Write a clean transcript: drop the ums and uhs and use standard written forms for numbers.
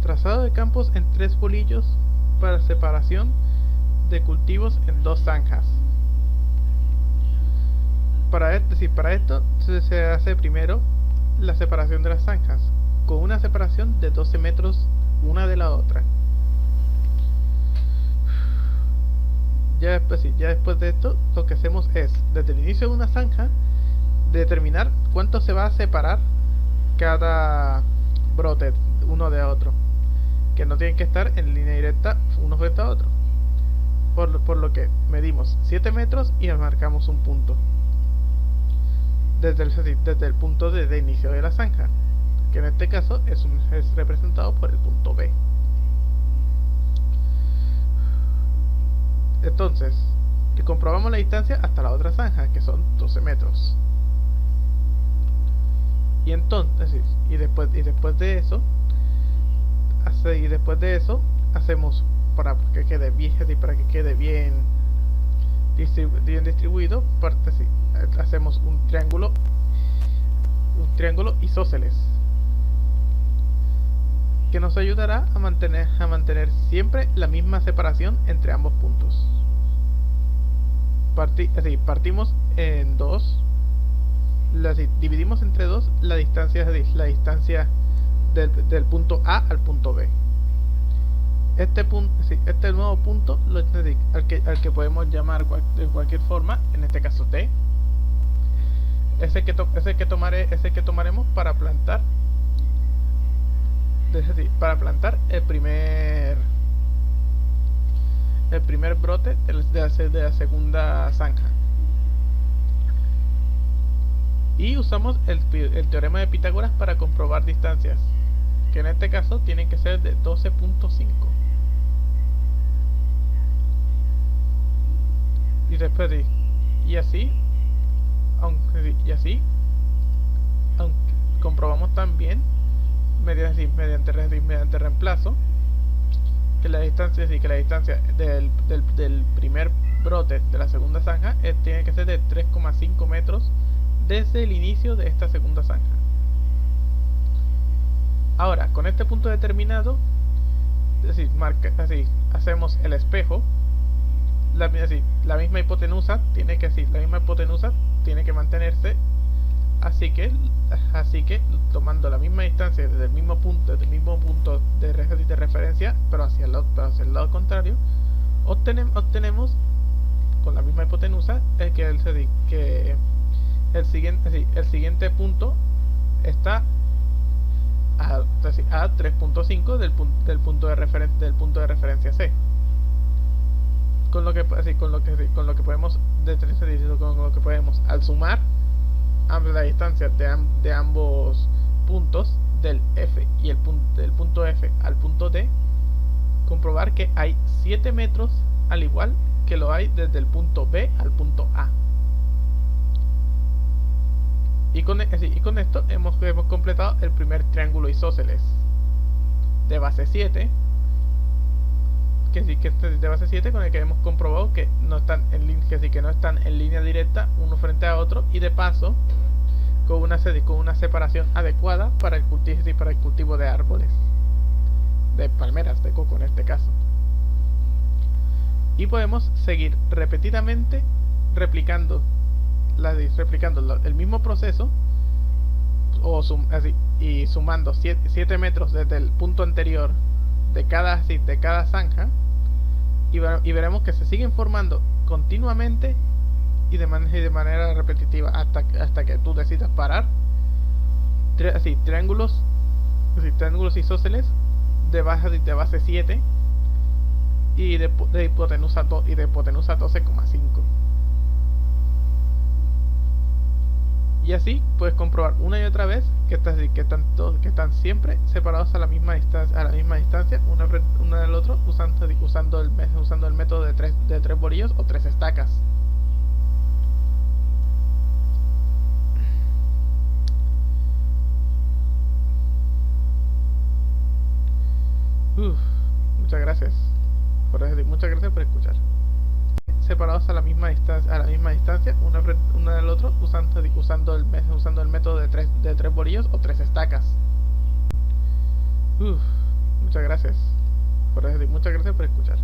Trazado de campos en 3 bolillos para separación de cultivos en 2 zanjas. Para esto se hace primero la separación de las zanjas, con una separación de 12 metros una de la otra. Ya después de esto, lo que hacemos es, desde el inicio de una zanja, determinar cuánto se va a separar cada brote uno de otro, que no tienen que estar en línea directa uno frente a otro, por lo que medimos 7 metros y marcamos un punto desde el punto de inicio de la zanja, que en este caso es representado por el punto B. Entonces, comprobamos la distancia hasta la otra zanja, que son 12 metros. Y entonces, después de eso hacemos, para que quede bien distribuido, hacemos un triángulo isósceles, que nos ayudará a mantener siempre la misma separación entre ambos puntos. Partimos en dos, dividimos entre dos la distancia del punto A al punto B. Este nuevo punto al que podemos llamar de cualquier forma, en este caso T, ese que tomaremos para plantar el primer brote de la segunda zanja. Y usamos el teorema de Pitágoras para comprobar distancias, que en este caso tienen que ser de 12.5. Y así comprobamos también mediante reemplazo que la distancia del primer brote de la segunda zanja tiene que ser de 3,5 metros desde el inicio de esta segunda zanja. Ahora, con este punto determinado, hacemos el espejo. La misma hipotenusa tiene que mantenerse, así que tomando la misma distancia desde el mismo punto de referencia, pero hacia el lado contrario, obtenemos con la misma hipotenusa que el siguiente punto está a 3.5 del punto de referencia C. Con lo que podemos al sumar la distancia de ambos puntos, del F y del punto F al punto D, comprobar que hay 7 metros, al igual que lo hay desde el punto B al punto A. Y con esto hemos completado el primer triángulo isósceles de base 7, que es de base 7, con el que hemos comprobado que no están en línea directa uno frente a otro, y de paso con una separación adecuada para el cultivo de árboles, de palmeras, de coco en este caso. Y podemos seguir repetidamente replicando el mismo proceso, y sumando 7 metros desde el punto anterior de cada zanja, y veremos que se siguen formando continuamente y de manera repetitiva hasta que tú decidas parar. Triángulos isósceles de base 7 y de hipotenusa 12,5. Y así puedes comprobar una y otra vez que están siempre separados a la misma distancia uno del otro, usando el método de tres bolillos o 3 estacas. Muchas gracias por escuchar. Separados a la misma distancia uno del otro, usando el método de tres bolillos o 3 estacas. Muchas muchas gracias. Muchas gracias por escuchar.